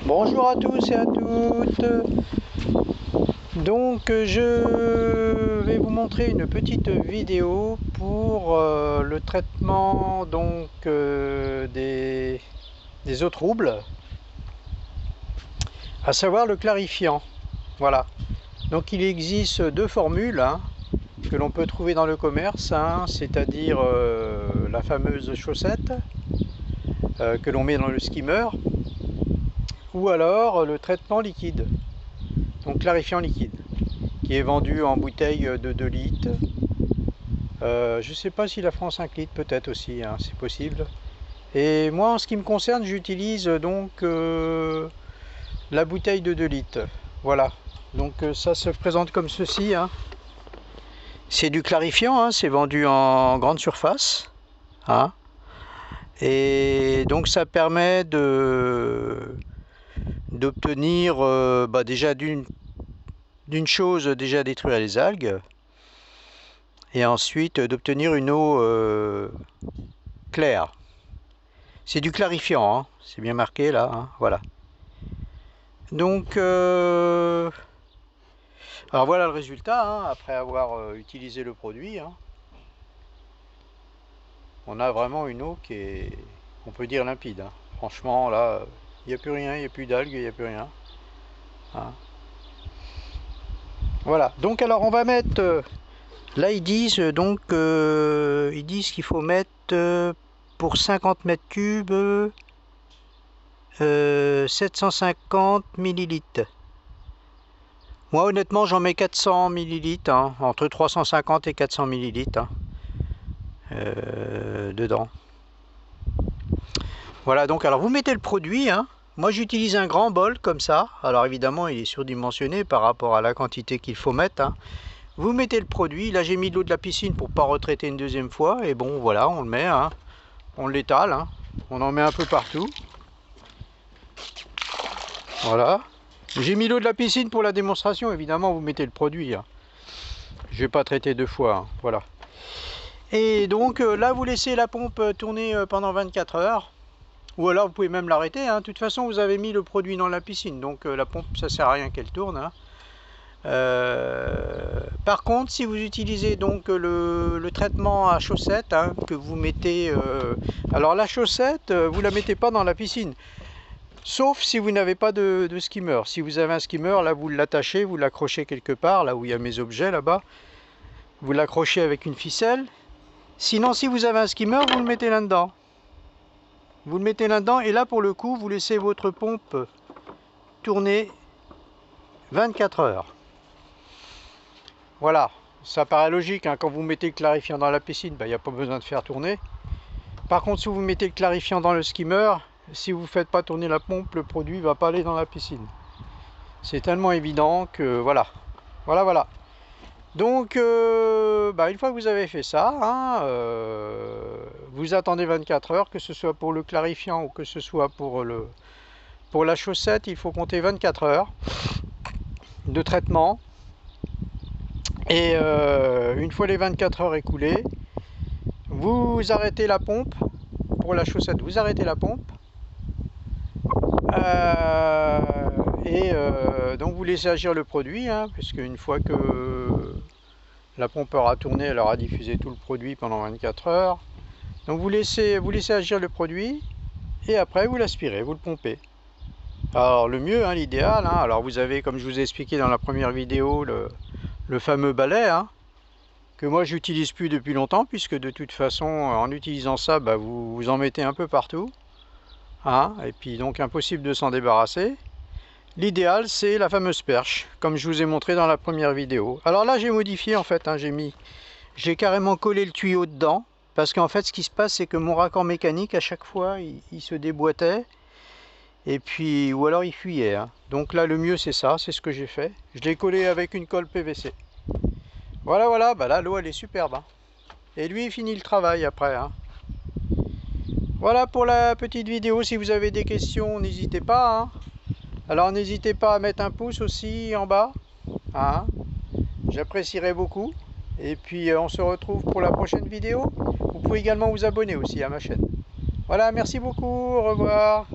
Bonjour à tous et à toutes. Donc je vais vous montrer une petite vidéo pour le traitement des eaux troubles, à savoir le clarifiant. Voilà. Donc il existe deux formules que l'on peut trouver dans le commerce, c'est-à-dire la fameuse chaussette que l'on met dans le skimmer, ou alors le traitement liquide, donc clarifiant liquide, qui est vendu en bouteille de 2 litres. Je ne sais pas si la France 5 litres, peut-être aussi, c'est possible. Et moi, en ce qui me concerne, j'utilise donc la bouteille de 2 litres. Voilà. Donc ça se présente comme ceci. C'est du clarifiant, c'est vendu en grande surface. Et donc ça permet d'obtenir déjà d'une chose, déjà détruire les algues, et ensuite d'obtenir une eau claire. C'est du clarifiant, c'est bien marqué là, voilà. Donc alors voilà le résultat, après avoir utilisé le produit. On a vraiment une eau qui est, on peut dire, limpide. Franchement là, il n'y a plus rien, il n'y a plus d'algues, il n'y a plus rien. Voilà, donc alors on va mettre, là ils disent donc, ils disent qu'il faut mettre pour 50 mètres cubes 750 millilitres. Moi honnêtement j'en mets 400 millilitres, entre 350 et 400 millilitres dedans. Voilà, donc alors vous mettez le produit, moi j'utilise un grand bol comme ça, alors évidemment il est surdimensionné par rapport à la quantité qu'il faut mettre. Vous mettez le produit, là j'ai mis de l'eau de la piscine pour pas retraiter une deuxième fois, et bon voilà, on le met, on l'étale, on en met un peu partout. Voilà. J'ai mis l'eau de la piscine pour la démonstration, évidemment vous mettez le produit. Je vais pas traiter deux fois, voilà. Et donc là vous laissez la pompe tourner pendant 24 heures. Ou alors vous pouvez même l'arrêter, de toute façon vous avez mis le produit dans la piscine, donc la pompe ça sert à rien qu'elle tourne. Par contre, si vous utilisez donc le traitement à chaussette, que vous mettez, alors la chaussette, vous la mettez pas dans la piscine, sauf si vous n'avez pas de skimmer. Si vous avez un skimmer, là vous l'attachez, vous l'accrochez quelque part, là où il y a mes objets là-bas, vous l'accrochez avec une ficelle. Sinon, si vous avez un skimmer, vous le mettez là-dedans. Vous le mettez là-dedans et là pour le coup, vous laissez votre pompe tourner 24 heures. Voilà, ça paraît logique, quand vous mettez le clarifiant dans la piscine, il n'y a pas besoin de faire tourner. Par contre, si vous mettez le clarifiant dans le skimmer, si vous ne faites pas tourner la pompe, le produit ne va pas aller dans la piscine. C'est tellement évident que voilà. Voilà. Donc, une fois que vous avez fait ça, vous attendez 24 heures, que ce soit pour le clarifiant ou que ce soit pour la chaussette, il faut compter 24 heures de traitement. Et une fois les 24 heures écoulées, vous arrêtez la pompe. Pour la chaussette, vous arrêtez la pompe. Donc vous laissez agir le produit, puisque une fois que la pompe aura tourné, elle aura diffusé tout le produit pendant 24 heures. Donc vous laissez agir le produit, et après vous l'aspirez, vous le pompez. Alors le mieux, l'idéal, alors vous avez, comme je vous ai expliqué dans la première vidéo, le fameux balai, que moi j'utilise plus depuis longtemps, puisque de toute façon en utilisant ça, vous en mettez un peu partout, et puis donc impossible de s'en débarrasser. L'idéal c'est la fameuse perche, comme je vous ai montré dans la première vidéo. Alors là j'ai modifié en fait, j'ai carrément collé le tuyau dedans, parce qu'en fait ce qui se passe c'est que mon raccord mécanique à chaque fois il se déboîtait, et puis ou alors il fuyait. Donc là le mieux c'est ça, c'est ce que j'ai fait. Je l'ai collé avec une colle PVC. Voilà, là l'eau elle est superbe. Et lui il finit le travail après. Voilà pour la petite vidéo. Si vous avez des questions, n'hésitez pas. Alors n'hésitez pas à mettre un pouce aussi en bas. J'apprécierais beaucoup. Et puis on se retrouve pour la prochaine vidéo. Vous pouvez également vous abonner aussi à ma chaîne. Voilà, merci beaucoup, au revoir.